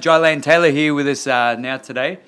JYE Taylor here with us now today.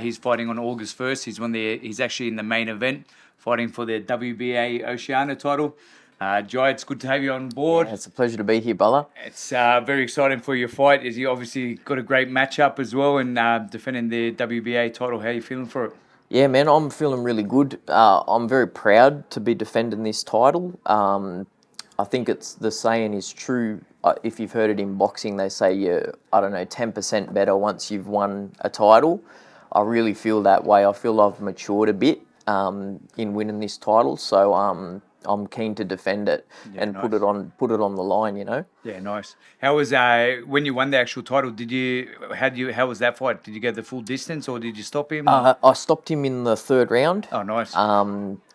He's fighting on August 1st. He's actually in the main event, fighting for the WBA Oceania title. Jai, it's good to have you on board. Yeah, it's a pleasure to be here, brother. It's very exciting for your fight. As you obviously got a great matchup as well, and defending the WBA title. How are you feeling for it? Yeah, man, I'm feeling really good. I'm very proud to be defending this title. I think the saying is true. If you've heard it in boxing, they say you're, 10% better once you've won a title. I really feel that way. I feel I've matured a bit in winning this title, so I'm keen to defend it and nice. put it on the line. Yeah, nice. How was when you won the actual title? How was that fight? Did you go the full distance or did you stop him? I stopped him in the third round. Oh, nice.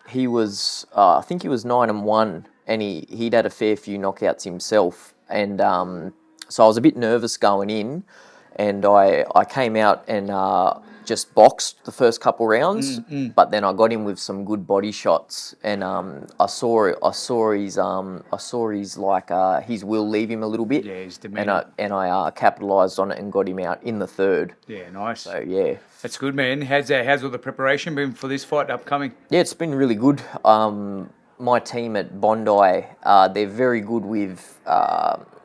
He was, I think he was 9-1, and he'd had a fair few knockouts himself, and so I was a bit nervous going in, and I came out and just boxed the first couple rounds, but then I got him with some good body shots, and I saw his will leave him a little bit, Yeah, he's demanding. and I capitalised on it and got him out in the third. Yeah, nice. So yeah. That's good, man. How's all the preparation been for this fight upcoming? Yeah, it's been really good. My team at Bondi, they're very good with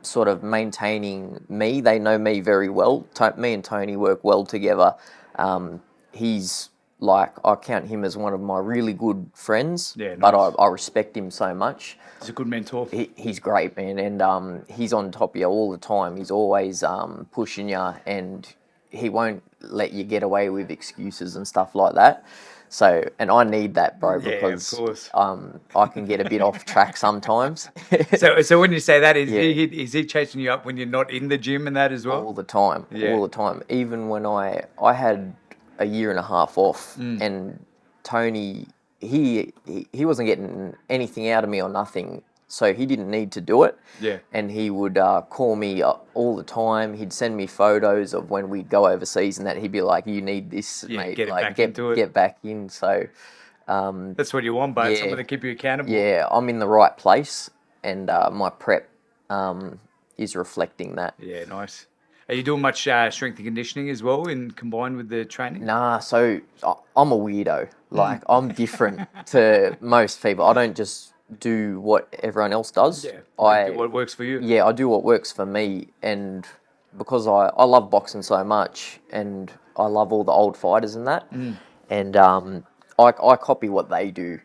sort of maintaining me. They know me very well. Me and Tony work well together. He's I count him as one of my really good friends. Yeah, nice. But I respect him so much. He's a good mentor. He's great, man, and he's on top of you all the time. He's always pushing you, and he won't let you get away with excuses and stuff like that. So, and I need that, bro, because of course. I can get a bit off track sometimes. So when you say that, is he chasing you up when you're not in the gym and that as well? All the time, all the time. Even when I had a year and a half off, and Tony, he wasn't getting anything out of me or nothing. So he didn't need to do it. Yeah. And he would call me all the time. He'd send me photos of when we'd go overseas and that. He'd be like, "You need this, mate. Get back in." So that's what you want, but someone to keep you accountable. Yeah, I'm in the right place, and my prep is reflecting that. Yeah, nice. Are you doing much strength and conditioning as well, combined with the training? Nah, so I'm a weirdo. I'm different to most people. I don't just do what everyone else does. Yeah, I do what works for you. Yeah, I do what works for me, and because I love boxing so much, and I love all the old fighters and that, and I copy what they do.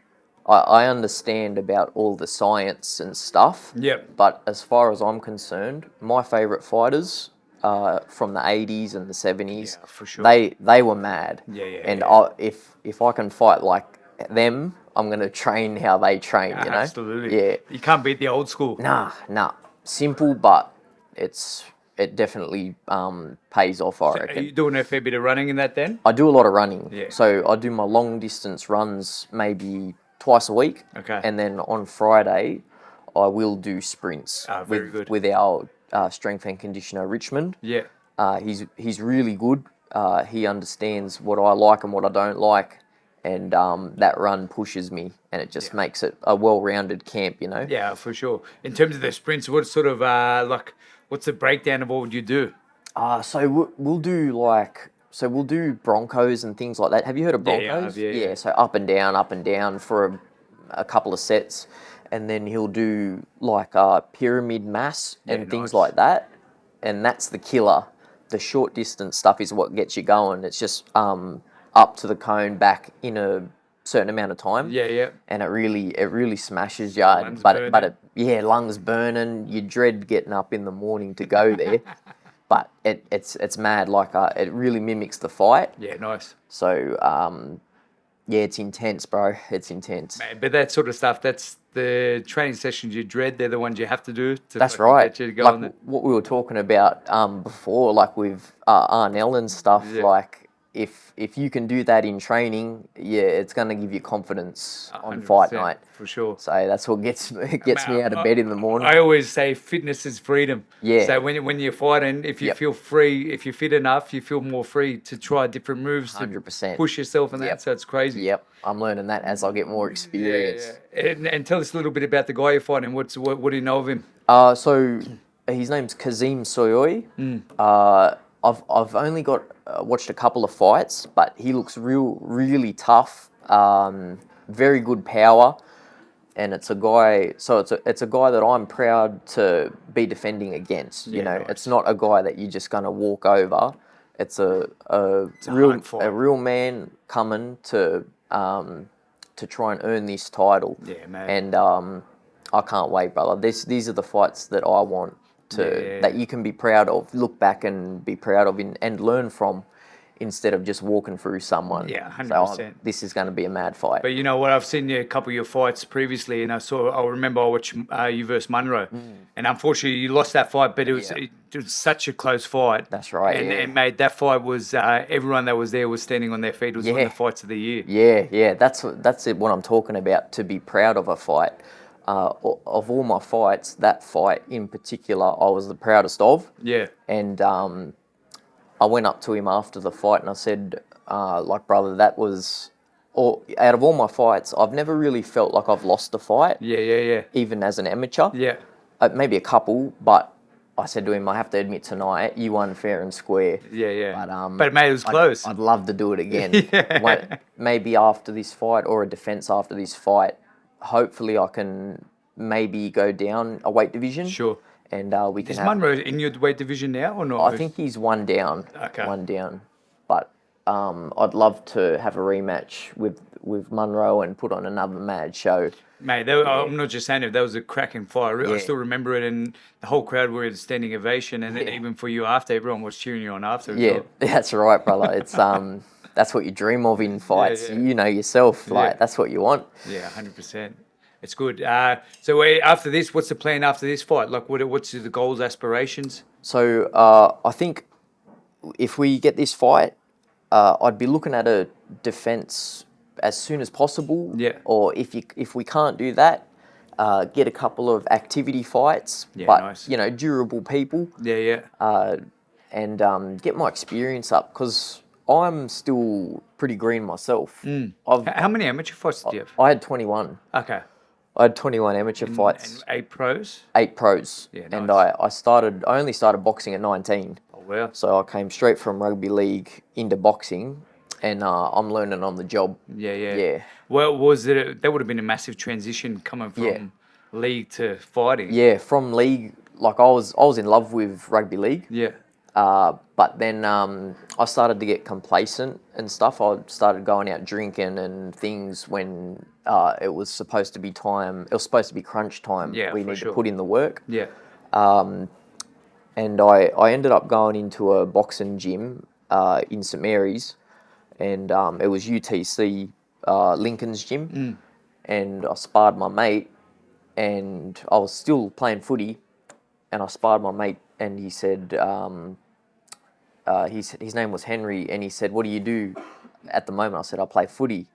I understand about all the science and stuff. Yep. But as far as I'm concerned, my favourite fighters from the 80s and the 70s, yeah, for sure. They were mad. And if I can fight like them, I'm going to train how they train, you know? Absolutely. Yeah. You can't beat the old school. Nah. Simple, but it definitely pays off, I reckon. Are you doing a fair bit of running in that then? I do a lot of running. Yeah. So I do my long distance runs maybe twice a week. Okay. And then on Friday, I will do sprints very good. with our strength and conditioner, Richmond. Yeah. He's really good. He understands what I like and what I don't like. And that run pushes me, and it just makes it a well-rounded camp, you know? Yeah, for sure. In terms of the sprints, what sort of, what's the breakdown of what would you do? So we'll do Broncos and things like that. Have you heard of Broncos? Yeah. So up and down for a couple of sets. And then he'll do pyramid mass and things like that. And that's the killer. The short distance stuff is what gets you going. It's just up to the cone, back in a certain amount of time. Yeah. And it really smashes you. Lungs burning. Lungs burning. You dread getting up in the morning to go there. But it's mad. It really mimics the fight. Yeah, nice. So it's intense, bro. It's intense. Man, but that sort of stuff, that's the training sessions you dread. They're the ones you have to do. That's right. Get you to go on what we were talking about before, with Arnell and stuff. Yeah. If you can do that in training, it's going to give you confidence on 100%, fight night. For sure. So that's what gets me out of bed in the morning. I always say fitness is freedom. Yeah. So when you're fighting, if you feel free, if you're fit enough, you feel more free to try different moves, 100%. to push yourself and that. So it's crazy. Yep. I'm learning that as I get more experience. Yeah. And tell us a little bit about the guy you're fighting. What do you know of him? So his name's Kazim Soyoy. I've only got watched a couple of fights, but he looks really tough. Very good power, and it's a guy. So it's a guy that I'm proud to be defending against. You know, nice. it's not a guy that you're just going to walk over. It's a hard fight. real man coming to try and earn this title. Yeah, man. And I can't wait, brother. These are the fights that I want that you can be proud of, look back and be proud of, and learn from, instead of just walking through someone. Yeah, 100%. So this is going to be a mad fight. But you know what? I've seen a couple of your fights previously, and I remember I watched you versus Munro, and unfortunately you lost that fight. But it was such a close fight. That's right. And mate, that fight was everyone that was there was standing on their feet. It was one of the fights of the year. Yeah. That's what I'm talking about. To be proud of a fight. Of all my fights, that fight in particular, I was the proudest of. Yeah. And I went up to him after the fight and I said, like, brother, that was, out of all my fights, I've never really felt like I've lost a fight. Yeah. Even as an amateur. Yeah. Maybe a couple, but I said to him, I have to admit tonight, you won fair and square. Yeah. But mate, it was close. I'd love to do it again. Maybe after this fight, or a defence after this fight. Hopefully I can maybe go down a weight division. Sure. And we can Is Munro in your weight division now or not? I think he's one down. Okay. One down. But I'd love to have a rematch with Munro and put on another mad show. Mate, I'm not just saying it. That was a cracking fight. I still remember it, and the whole crowd were in standing ovation, and even for you after, everyone was cheering you on after. Yeah, that's right, brother. It's that's what you dream of in fights. Yeah. You know yourself, like that's what you want. Yeah, 100%. It's good. So after this, what's the plan after this fight? Like, what's the goals, aspirations? So I think if we get this fight, I'd be looking at a defence as soon as possible. Yeah. Or if we can't do that, get a couple of activity fights. Yeah, but nice. you know, durable people. Yeah. And get my experience up, because I'm still pretty green myself. How many amateur fights did you have? I had 21. Okay. I had 21 amateur fights. And 8 pros? 8 pros. Yeah, And nice. I only started boxing at 19. Oh, wow. So I came straight from rugby league into boxing, and I'm learning on the job. Yeah. Well, that would have been a massive transition coming from league to fighting. Yeah, from league, like I was in love with rugby league. Yeah. But then I started to get complacent and stuff. I started going out drinking and things when it was supposed to be time. It was supposed to be crunch time. Yeah, we for need sure. to put in the work. Yeah. And I ended up going into a boxing gym in St Mary's, and it was UTC Lincoln's gym, and I sparred my mate, and I was still playing footy, and I sparred my mate, and he said, his name was Henry, and he said, "What do you do at the moment?" I said, "I play footy."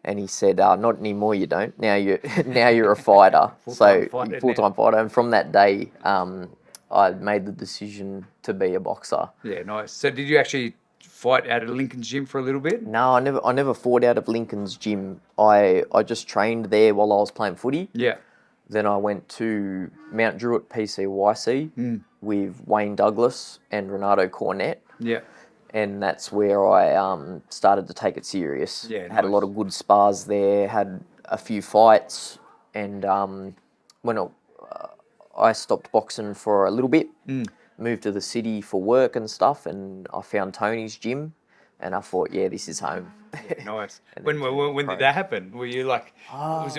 And he said, "Not anymore. You don't. Now you're a fighter." Full-time fighter. And from that day, I made the decision to be a boxer. Yeah, nice. So did you actually fight out of Lincoln's gym for a little bit? No, I never fought out of Lincoln's gym. I just trained there while I was playing footy. Yeah. Then I went to Mount Druitt PCYC with Wayne Douglas and Renato Cornett. Yeah. And that's where I started to take it serious. Yeah, Had a lot of good spars there, had a few fights, and when I stopped boxing for a little bit, moved to the city for work and stuff, and I found Tony's gym, and I thought, yeah, this is home. Yeah, nice. When did that happen? Were you like,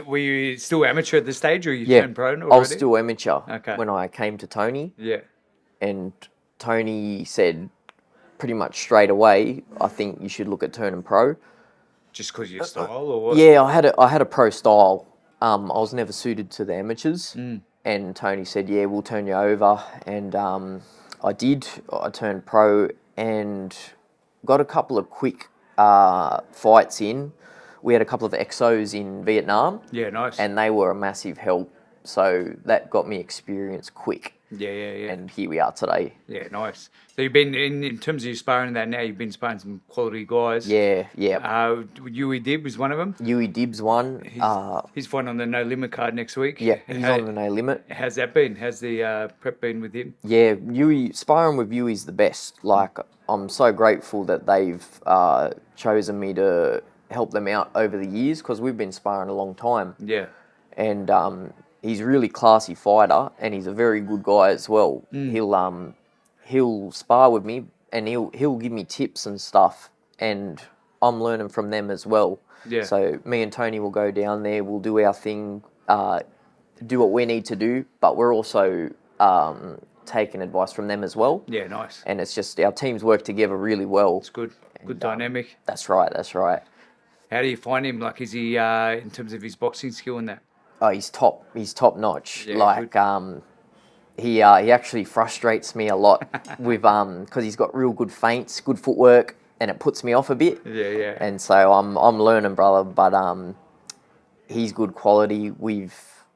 were you still amateur at this stage, or you turned pro already? I was still amateur Okay. when I came to Tony. Yeah. And Tony said pretty much straight away, I think you should look at turning pro. Just because of your style, or what? Yeah, I had a pro style. I was never suited to the amateurs. And Tony said, yeah, we'll turn you over. And I did. I turned pro and got a couple of quick fights in. We had a couple of exos in Vietnam. Yeah, nice. And they were a massive help. So that got me experience quick. Yeah. And here we are today. Yeah, nice. So you've been in terms of your sparring that now. You've been sparring some quality guys. Yeah. JYE Dib was one of them. Yui Dibs won. He's fighting on the no limit card next week. Yeah, he's on the no limit. How's that been? How's the prep been with him? Yeah, sparring with Yui's the best. Like, I'm so grateful that they've chosen me to help them out over the years, because we've been sparring a long time. Yeah. And he's a really classy fighter, and he's a very good guy as well. He'll spar with me, and he'll give me tips and stuff, and I'm learning from them as well. Yeah. So me and Tony will go down there, we'll do our thing, do what we need to do, but we're also taking advice from them as well. Yeah, nice. And it's just our teams work together really well. It's good. Good dynamic. That's right. How do you find him? Like, is he in terms of his boxing skill and that? Oh, he's top notch. Yeah, like he actually frustrates me a lot with because he's got real good feints, good footwork, and it puts me off a bit. Yeah. And so I'm learning, brother. But he's good quality.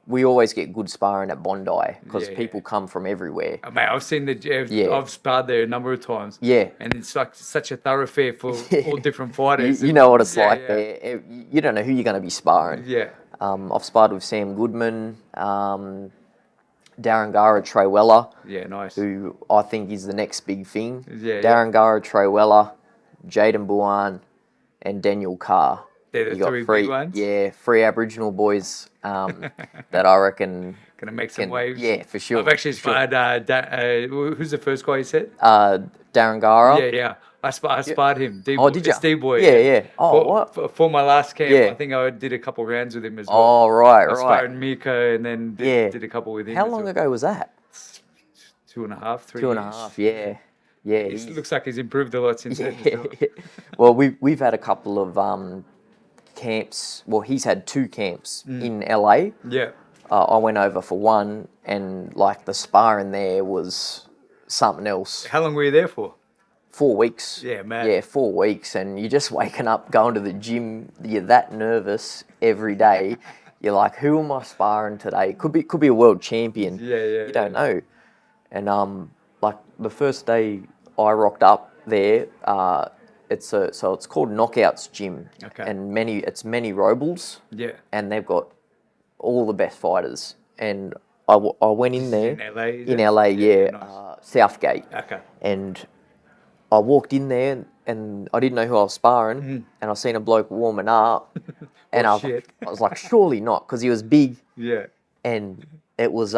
We always get good sparring at Bondi, because people come from everywhere. Oh, mate, I've seen I've sparred there a number of times. Yeah. And it's like such a thoroughfare for all different fighters. You know what it's like there. You don't know who you're going to be sparring. Yeah. I've sparred with Sam Goodman, Darren Trewella. Yeah, nice. Who I think is the next big thing. Yeah. Darren Trewella, Jaden Buan, and Daniel Carr. They're the three big ones? Yeah, 3 Aboriginal boys that I reckon Gonna make some waves. Yeah, for sure. I've actually sparred. Who's the first guy you said? Darren Gara. Yeah. I sparred him. Did you? Steve Boy. Yeah. Oh, for my last camp, Yeah. I think I did a couple rounds with him as well. Oh, right. I sparred Miko and then did a couple with him. How long ago was that? 2.5, 3 2 years. and a half. Yeah. It looks like he's improved a lot since then. as well. Well, we've had a couple of camps. Well, he's had 2 camps in LA. Yeah. I went over for one, and like the sparring there was something else. How long were you there for? 4 weeks. Yeah, man. Yeah, 4 weeks, and you're just waking up, going to the gym. You're that nervous every day. You're like, who am I sparring today? Could be a world champion. Yeah. You don't know. And like the first day I rocked up there, it's called Knockouts Gym. Okay. And it's many Robles. Yeah. And they've got all the best fighters. And I went in there. In LA? In LA, yeah. Nice. Southgate. Okay. And I walked in there and I didn't know who I was sparring, and I seen a bloke warming up, and I was like, surely not, because he was big. Yeah. And it was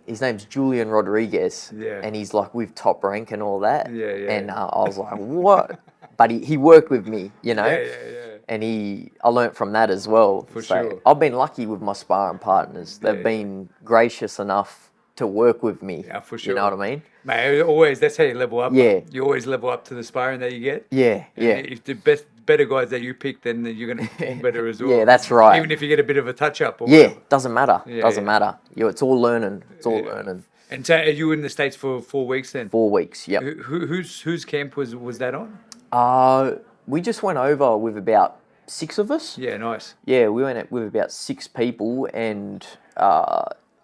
his name's Julian Rodriguez. Yeah. And he's like with Top Rank and all that. Yeah. And I was like, what? But he worked with me, you know. Yeah. And I learnt from that as well. For sure. I've been lucky with my sparring partners. They've been gracious enough to work with me. Yeah, for sure. You know what I mean? Mate, that's how you level up. Yeah. You always level up to the sparring that you get. Yeah. If the better guys that you pick, then you're going to perform better as well. Yeah, that's right. Even if you get a bit of a touch-up or Yeah, whatever. doesn't matter. Yeah. Matter. It's all learning. It's all learning. And so are you in the States for 4 weeks then? 4 weeks, yep. Whose camp was that on? We just went over with about 6 of us. Yeah, nice. Yeah, we went with about 6 people, and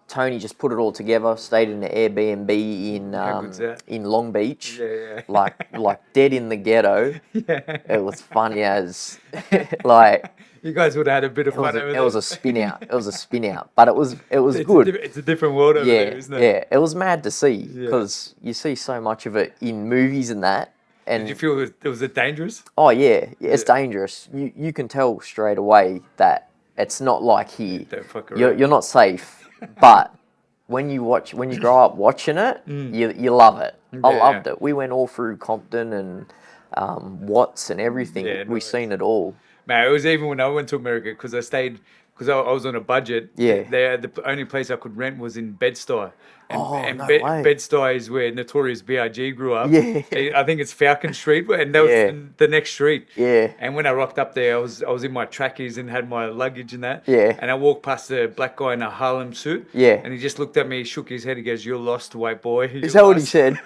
Tony just put it all together. Stayed in an Airbnb in Long Beach. Yeah. like dead in the ghetto. Yeah. It was funny as like. You guys would have had a bit of fun over there. It was a spin out. But it was good. It's a different world over there, isn't it? Yeah, it was mad to see, because you see so much of it in movies and that. And did you feel it dangerous? Oh yeah, it's dangerous. You can tell straight away that it's not like here. Don't fuck around. You're not safe. But when you grow up watching it, you love it. I loved it. We went all through Compton and Watts and everything. Yeah, We've seen it all. Man, it was even when I went to America, because I was on a budget. Yeah. The only place I could rent was in Bed-Stuy. And no way. Bed-Stuy is where Notorious B.I.G. grew up. Yeah. I think it's Falcon Street, and that was the next street. Yeah. And when I rocked up there, I was in my trackies and had my luggage and that. Yeah. And I walked past a black guy in a Harlem suit. Yeah. And he just looked at me, shook his head, he goes, "You're lost, white boy." Is that what he said?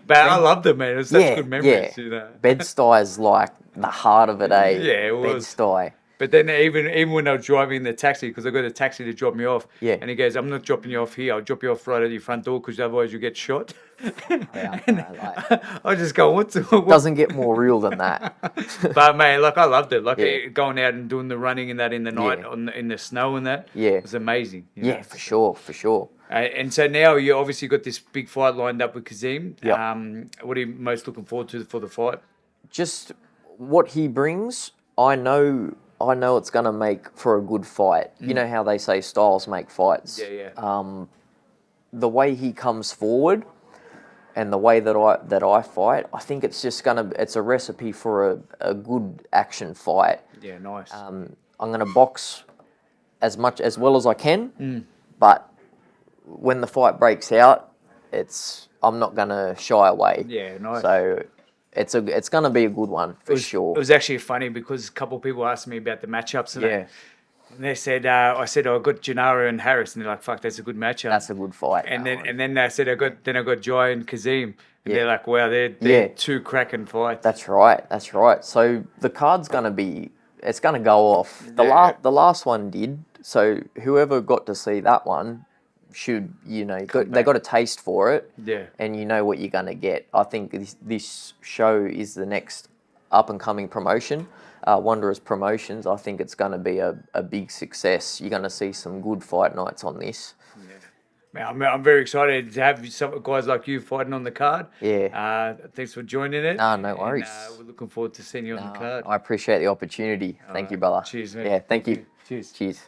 But I loved it, man. It was such good memories, you know. Bed-Stuy is like the heart of it, eh? Yeah, it was. Bed-Stuy. But then even when I was driving in the taxi, because I got a taxi to drop me off, Yeah. and he goes, "I'm not dropping you off here. I'll drop you off right at your front door because otherwise you get shot." Yeah, And no, like, I just go, "What's what?" doesn't get more real than that. But man, like I loved it. Like Yeah. going out and doing the running and that in the night Yeah. in the snow and that. Yeah. It was amazing. you Yeah, know. for sure, for sure. And so now you obviously got this big fight lined up with Kazim. Yep. What are you most looking forward to for the fight? Just what he brings, I know it's gonna make for a good fight. You know how they say styles make fights. Yeah, yeah. The way he comes forward and the way that I fight, I think it's a recipe for a good action fight. Yeah, nice. I'm gonna box as well as I can, but when the fight breaks out, I'm not gonna shy away. Yeah, nice. So it's gonna be a good one for sure. It was actually funny because a couple of people asked me about the matchups. And Yeah, and they said, I said, I got Gennaro and Harris, and they're like, "Fuck, that's a good matchup." that's a good fight. And that one. then I said, I got JYE and Kazim, and Yeah. they're like, "Wow, they're Yeah. two cracking fights." That's right. That's right. So the card's it's gonna go off. Yeah. The last one did. So whoever got to see that one should, they got a taste for it. Yeah. And you know what you're gonna get. I think this show is the next up and coming promotion. Wanderers Promotions. I think it's gonna be a big success. You're gonna see some good fight nights on this. Man, I'm very excited to have some guys like you fighting on the card. Yeah. Thanks for joining it. No worries. And, we're looking forward to seeing you on the card. I appreciate the opportunity. Thank you, brother. Cheers, man. Yeah, thank you. Cheers. Cheers.